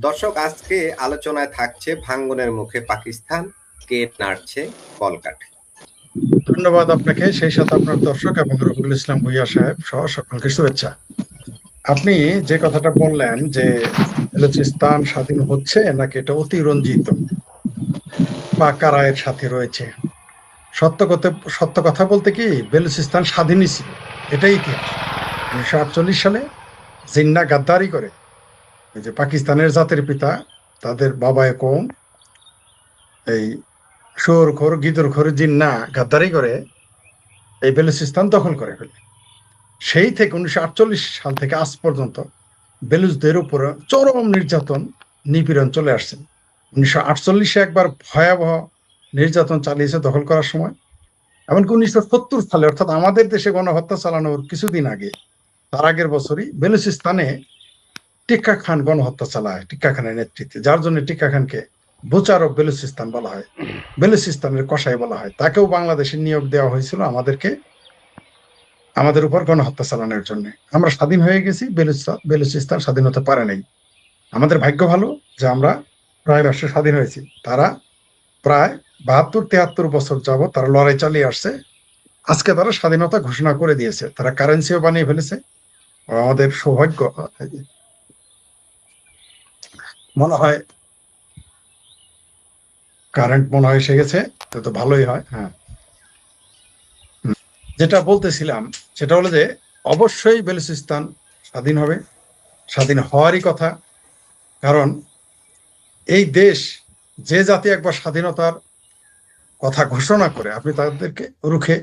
দর্শক, আজকে আলোচনায় থাকছে ভাঙ্গনের মুখে পাকিস্তান, কে নাড়ছে কলকাঠি। ধন্যবাদ আপনাকে, সেই সাথে আপনার দর্শক এবং রফিকুল ইসলাম ভুইয়া সাহেব সহ সকলকে শুভেচ্ছা। আপনি যে কথাটা বললেন যে বেলুচিস্তান স্বাধীন হচ্ছে নাকি এটা অতিরঞ্জিত বা কারা এর সাথে রয়েছে, সত্য কথা সত্য কথা বলতে কি বেলুচিস্তান স্বাধীনই ছিল, এটাই ইতিহাস। 1948 সালে জিন্না গাদ্দারি করে, এই যে পাকিস্তানের জাতির পিতা, তাদের বাবায়ে কৌম, এই শুয়োরখোর গিদড়খোর জিন্না গাদ্দারি করে এই বেলুচিস্তান দখল করে ফেলে। সেই থেকে 1948 সাল থেকে আজ পর্যন্ত বেলুচদের উপরে চরম নির্যাতন নিপীড়ন চলে আসছে। 1948-এ একবার ভয়াবহ নির্যাতন চালিয়েছে দখল করার সময়। এমনকি 1970 সালে, অর্থাৎ আমাদের দেশে গণহত্যা চালানোর কিছুদিন আগে, তার আগের বছরই বেলুচিস্তানে টিক্কা খান গণহত্যা চালায়, টিক্কা খানের নেতৃত্বে, যার জন্য টিক্কা খানকে বুচার অফ বেলুচিস্তান বলা হয়, বেলুচিস্তানের কসাই বলা হয়। তাকেও বাংলাদেশে নিয়োগ দেওয়া হয়েছিল আমাদের উপর গণহত্যা চালানোর জন্য। আমরা স্বাধীন হয়ে গেছি, বেলুচিস্তান স্বাধীন হতে পারে নাই। আমাদের ভাগ্য ভালো যে আমরা প্রায় রাষ্ট্র স্বাধীন হয়েছি। তারা প্রায় 72-73 বছর যাবত তারা লড়াই চালিয়ে আসছে। আজকে তারা স্বাধীনতা ঘোষণা করে দিয়েছে, তারা কারেন্সিও বানিয়ে ফেলেছে। আমাদের সৌভাগ্য, মনে হয় কারেন্ট মনে হয় এসে গেছে, তো ভালোই হয়। হ্যাঁ, যেটা বলতেছিলাম সেটা হলো যে অবশ্যই বেলুচিস্তান স্বাধীন হবে, স্বাধীন হওয়ারই কথা। কারণ এই দেশ, যে জাতি একবার স্বাধীনতার কথা ঘোষণা করে, আপনি তাদেরকে রুখে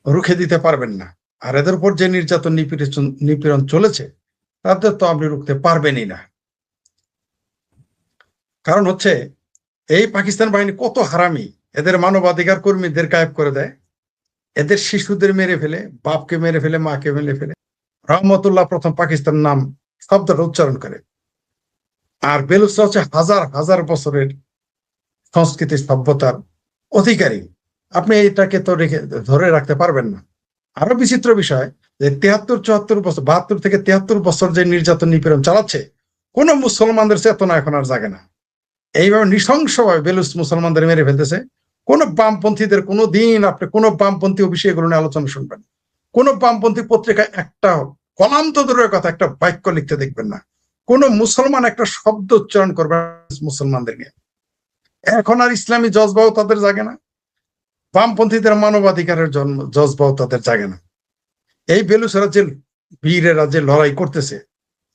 রুখে দিতে পারবেন না। আর এদের উপর যে নির্যাতন নিপীড়ন চলেছে, তাদের তো আপনি রুখতে পারবেনই না। কারণ হচ্ছে এই পাকিস্তান বাহিনী কত হারামি, এদের মানবাধিকার কর্মীদের গায়েব করে দেয়, এদের শিশুদের মেরে ফেলে, বাপকে মেরে ফেলে, মাকে মেরে ফেলে। রহমতুল্লাহ প্রথম পাকিস্তান নাম শব্দটা উচ্চারণ করে। আর বেলুচরা হচ্ছে হাজার হাজার বছরের সংস্কৃতি সভ্যতার অধিকারী। আপনি এটাকে তো ধরে রাখতে পারবেন না। আরো বিচিত্র বিষয় যে 73-74 বছর, 72 থেকে 73 বছর যে নির্যাতন নিপীড়ন চালাচ্ছে, কোন মুসলমানদের চেতনা এখন আর জাগে না। এইভাবে নৃশংসভাবে বেলুচ মুসলমানদের মেরে ফেলতেছে। কোন বামপন্থীদের কোনো দিন আপনি কোন বামপন্থী বিষয়ে এগুলো নিয়ে আলোচনা শুনবেন, কোন বামপন্থী পত্রিকায় একটা কলাম তো দূরের কথা, একটা বাক্য লিখতে দেখবেন না। কোন মুসলমান একটা শব্দ উচ্চারণ করবে মুসলমানদের নিয়ে। এখন আর ইসলামী জজবাও তাদের জাগে না, বামপন্থীদের মানবাধিকারের জজবাও তাদের জাগে না। এই বেলুচেরা যে বীরেরা যে লড়াই করতেছে,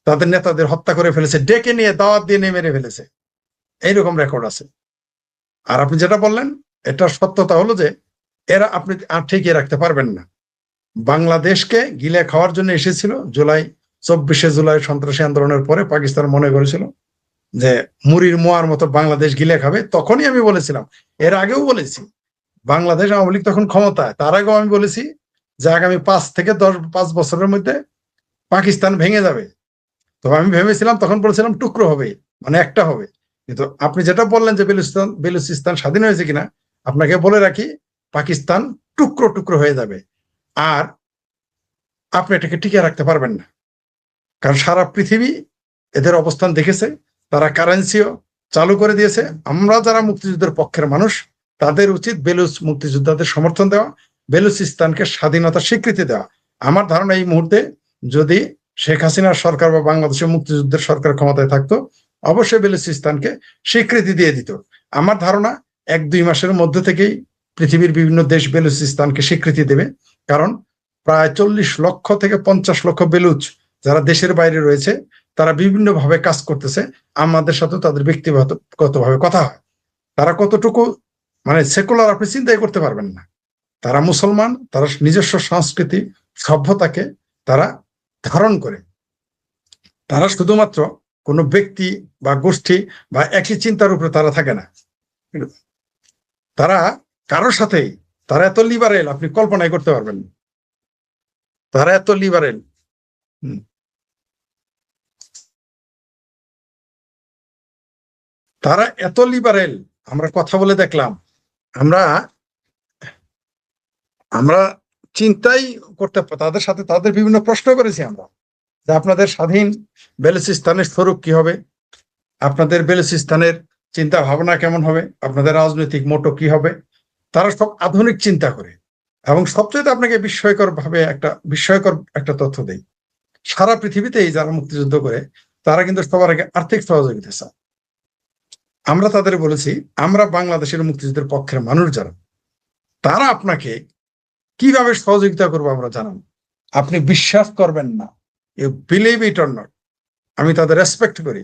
তাদের নেতাদের হত্যা করে ফেলেছে, ডেকে নিয়ে দাওয়াত দিয়ে মেরে ফেলেছে, এইরকম রেকর্ড আছে। আর আপনি যেটা বললেন, এটার সত্যতা হলো যে এরা আপনি আর ঠিকই রাখতে পারবেন না। বাংলাদেশকে গিলে খাওয়ার জন্য এসেছিল। 24শে জুলাই সন্ত্রাসী আন্দোলনের পরে পাকিস্তান মনে করেছিল যে মুড়ির মোয়ার মতো বাংলাদেশ গিলে খাবে। তখনই আমি বলেছিলাম, এর আগেও বলেছি, বাংলাদেশ আওয়ামী লীগ তখন ক্ষমতায়, তার আগেও আমি বলেছি যে আগামী 5 বছরের মধ্যে পাকিস্তান ভেঙে যাবে। তো আমি ভেবেছিলাম, তখন বলেছিলাম টুকরো হবে, মানে একটা হবে। কিন্তু আপনি যেটা বললেন যে বেলুচিস্তান স্বাধীন হয়েছে কিনা, আপনাকে বলে রাখি, পাকিস্তান টুকরো টুকরো হয়ে যাবে। আর আপনি এটাকে টিকে রাখতে পারবেন না। কারণ সারা পৃথিবী এদের অবস্থান দেখেছে, তারা কারেন্সিও চালু করে দিয়েছে। আমরা যারা মুক্তিযুদ্ধের পক্ষের মানুষ, তাদের উচিত বেলুচ মুক্তিযোদ্ধাদের সমর্থন দেওয়া, বেলুচিস্তানকে স্বাধীনতার স্বীকৃতি দেওয়া। আমার ধারণা এই মুহূর্তে যদি শেখ হাসিনার সরকার বা বাংলাদেশের মুক্তিযুদ্ধের সরকার ক্ষমতায় থাকতো, অবশ্যই বেলুচিস্তানকে স্বীকৃতি দিয়ে দিত। আমার ধারণা 1-2 মাসের মধ্যে থেকেই পৃথিবীর বিভিন্ন দেশ বেলুচিস্তানকে স্বীকৃতি দেবে। কারণ প্রায় 40 লক্ষ থেকে 50 লক্ষ বেলুচ যারা দেশের বাইরে রয়েছে, তারা বিভিন্ন ভাবে কাজ করতেছে। আমাদের সাথে তাদের ব্যক্তিগতভাবে কথা হয়। তারা কতটুকু মানে সেকুলার আপনি চিন্তাই করতে পারবেন না। তারা মুসলমান, তারা নিজস্ব সংস্কৃতি সভ্যতাকে তারা ধারণ করে। তারা শুধুমাত্র কোনো ব্যক্তি বা গোষ্ঠী বা একই চিন্তার উপরে তারা থাকে না। তারা কারোর সাথেই, তারা এত লিবারেল আপনি কল্পনাই করতে পারবেন না। তারা এত লিবারেল। তারা এত লিবারেল, আমরা কথা বলে দেখলাম, আমরা আমরা চিন্তাই করতে, তাদের সাথে তাদের বিভিন্ন প্রশ্ন করেছি আমরা যে আপনাদের স্বাধীন বেলুচিস্তানের স্বরূপ কি হবে, আপনাদের বেলুচিস্তানের চিন্তা ভাবনা কেমন হবে, আপনাদের রাজনৈতিক মোটো কি হবে, তারা সব আধুনিক চিন্তা করে। এবং সবচেয়ে আপনাকে বিস্ময়কর একটা তথ্য দেই, সারা পৃথিবীতেই যারা মুক্তিযুদ্ধ করে তারা কিন্তু সবার আগে আর্থিক সহযোগিতা চায়। আমরা তাদের বলেছি, আমরা বাংলাদেশের মুক্তিযুদ্ধের পক্ষের মানুষ যারা, তারা আপনাকে কিভাবে সহযোগিতা করবো আমরা জানান, আপনি বিশ্বাস করবেন না, you believe it or not. আমি তাদের রেসপেক্ট করি,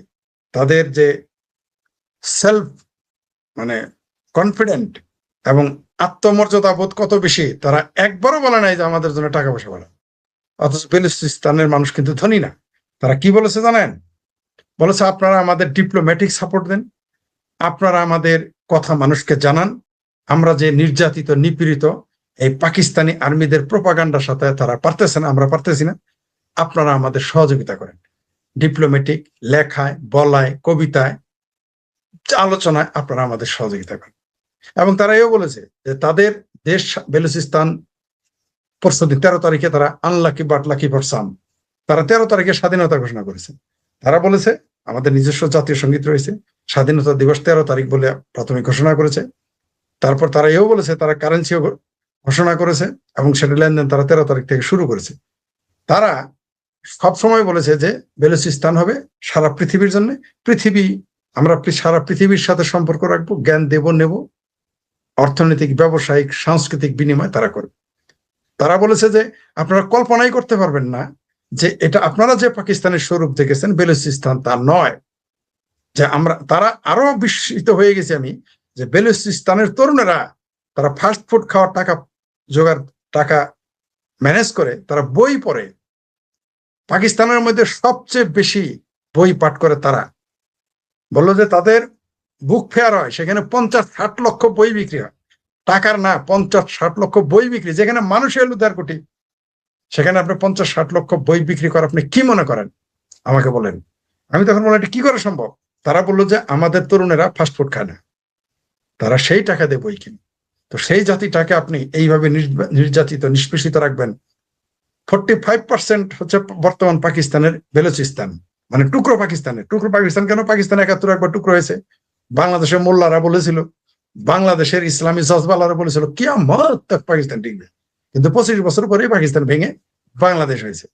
তাদের যে সেলফ কনফিডেন্ট এবং আত্মমর্যাদা বোধ কত বেশি, তারা একবারও বলে নাই যে আমাদের জন্য টাকা পয়সা বলে। অথচ বেলুচিস্তানের মানুষ কিন্তু ধনী না। তারা কি বলেছে জানেন? বলেছে আপনারা আমাদের ডিপ্লোম্যাটিক সাপোর্ট দেন, আপনারা আমাদের কথা মানুষকে জানান, আমরা যে নির্যাতিত নিপীড়িত এই পাকিস্তানি আর্মিদের প্রোপাগান্ডার সাথে তারা পারতেছে না, আমরা পারতেছি না, আপনারা আমাদের সহযোগিতা করেন। ডিপ্লোম্যাটিক লেখায়, বলায়, কবিতায়, আলোচনায় আপনারা আমাদের সহযোগিতা করেন। এবং তারা এও বলেছে যে তাদের দেশ বেলুচিস্তান 13 তারিখে তারা unlucky but lucky for some, তারা 13 তারিখে স্বাধীনতা ঘোষণা করেছে। তারা বলেছে আমাদের নিজস্ব জাতীয় সঙ্গীত রয়েছে, স্বাধীনতা দিবস 13 তারিখ বলে প্রাথমিক ঘোষণা করেছে। তারপর তারা এও বলেছে তারা কারেন্সিও ঘোষণা করেছে এবং সেটা লেনদেন তারা 13 তারিখ থেকে শুরু করেছে। তারা সবসময় বলেছে যে বেলুচিস্তান হবে সারা পৃথিবীর জন্য, আমরা সারা পৃথিবীর সাথে সম্পর্ক রাখবো, জ্ঞান দেব নেব, অর্থনৈতিক, ব্যবসায়িক, সাংস্কৃতিক বিনিময় তারা করবে। তারা বলেছে যে আপনারা কল্পনাই করতে পারবেন না যে এটা আপনারা যে পাকিস্তানের স্বরূপ দেখেছেন বেলুচিস্তান তা নয়। যে তারা আরো বিস্মিত হয়ে গেছে আমি, যে বেলুচিস্তানের তরুণেরা তারা ফাস্ট ফুড খাওয়ার টাকা ম্যানেজ করে, তারা বই পড়ে। পাকিস্তানের মধ্যে সবচেয়ে বেশি বই পাঠ করে তারা। বললো যে তাদের বুক ফেয়ার হয়, সেখানে 50-60 লক্ষ বই বিক্রি হয়, টাকার না, 50-60 লক্ষ বই বিক্রি। যেখানে মানুষের 1.5 কোটি, সেখানে আপনি 50-60 লক্ষ বই বিক্রি করে আপনি কি মনে করেন আমাকে বলেন। আমি তখন বললাম এটা কি করে সম্ভব? তারা বললো যে আমাদের তরুণেরা ফাস্টফুড খায় না, তারা সেই টাকা দিয়ে বই কিনে। তো সেই জাতিটাকে আপনি এইভাবে নির্যাতিত, নিষ্পেষিত রাখবেন। 45% হচ্ছে বর্তমান পাকিস্তানের বেলুচিস্তান, টুকরো পাকিস্তান কেন? পাকিস্তান 71 একবার টুকরো হয়েছে। বাংলাদেশের মোল্লারা বলেছিল, বাংলাদেশের ইসলামী জজবালারা বলেছিল কিয়ামত তক পাকিস্তান টিকবে, কিন্তু 25 বছর পরে পাকিস্তান ভেঙে বাংলাদেশ হয়েছে।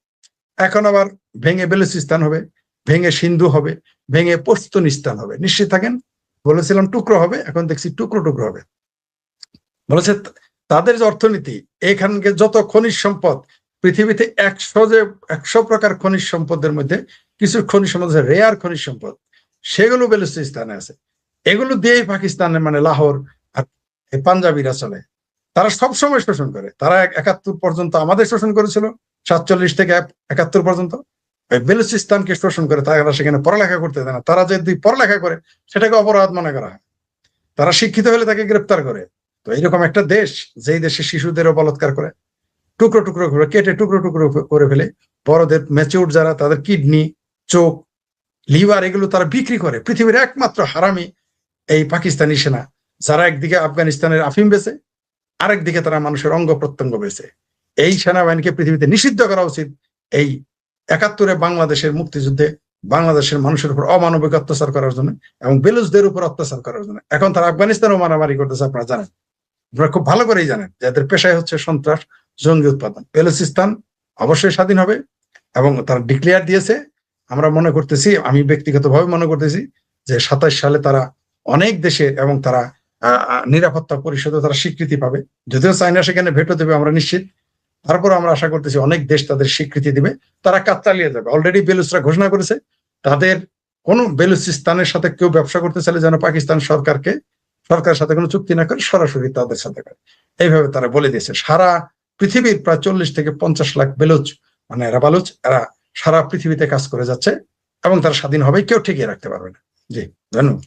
এখন আবার ভেঙে বেলুচিস্তান হবে, ভেঙে সিন্ধু হবে, ভেঙে পশতুনিস্তান হবে। নিশ্চিত থাকেন, বলেছিলাম টুকরো হবে, এখন দেখছি টুকরো টুকরো হবে। বলেছে তাদের যে অর্থনীতি, এখানকে যত খনিজ সম্পদ পৃথিবীতে 100 প্রকার খনিজ সম্পদের মধ্যে কিছু খনিজ সম্পদ আছে, রেয়ার খনিজ সম্পদ, সেগুলো বেলুচিস্তানে আছে। এগুলো দিয়েই পাকিস্তানের লাহোর আর পাঞ্জাবিরা চলে। তারা সবসময় শোষণ করে। তারা 71 পর্যন্ত আমাদের শোষণ করেছিল, 47 থেকে 71 পর্যন্ত বেলুচিস্তানকে শোষণ করে। তারা সেখানে পড়ালেখা করতে দেয় না। তারা যদি পড়ালেখা করে সেটাকে অপরাধ মনে করা হয়। তারা শিক্ষিত হলে তাকে গ্রেপ্তার করে। তো এইরকম একটা দেশ, যেই দেশে শিশুদেরও বলাৎকার করে, টুকরো টুকরো করে কেটে টুকরো টুকরো করে ফেলে, বড়দের ম্যাচিউর যারা, তাদের কিডনি, চোখ, লিভার, এগুলো তারা বিক্রি করে। পৃথিবীর একমাত্র হারামি এই পাকিস্তানি সেনা, যারা একদিকে আফগানিস্তানের আফিম বেচে, আরেকদিকে তারা মানুষের অঙ্গ প্রত্যঙ্গ বেচে। এই সেনাবাহিনীকে পৃথিবীতে নিষিদ্ধ করা উচিত। এই 71-এ বাংলাদেশের মুক্তিযুদ্ধে বাংলাদেশের মানুষের উপর অমানবিক অত্যাচার করার জন্য এবং বেলুচদের উপর অত্যাচার করার জন্য। এখন তারা আফগানিস্তানও মারামারি করতেছে, আপনারা জানেন, আপনারা খুব ভালো করেই জানেন, যাদের পেশায় হচ্ছে সন্ত্রাস, জঙ্গি উৎপাদন। বেলুচিস্তান অবশ্যই স্বাধীন হবে এবং তারা ডিক্লেয়ার দিয়েছে। আমরা মনে করতেছি, আমি ব্যক্তিগতভাবে মনে করতেছি যে 27 সালে তারা অনেক দেশের এবং তারা নিরাপত্তা পরিষদে তারা স্বীকৃতি পাবে। যদিও চায়না সেখানে ভেটো দেবে আমরা নিশ্চিত, তারপর আমরা আশা করতেছি অনেক দেশ তাদের স্বীকৃতি দিবে, তারা কাজ চালিয়ে যাবে। অলরেডি বেলুচরা ঘোষণা করেছে তাদের কোন বেলুচিস্তানের সাথে কেউ ব্যবসা করতে চাইলে যেন পাকিস্তান সরকারের সাথে কোনো চুক্তি না করে সরাসরি তাদের সাথে করে। এইভাবে তারা বলে দিয়েছে। সারা পৃথিবীর প্রায় 40 থেকে 50 লাখ বেলুচ, এরা সারা পৃথিবীতে কাজ করে যাচ্ছে এবং তারা স্বাধীন হবে, কেউ ঠেকিয়ে রাখতে পারবে না। জি, ধন্যবাদ।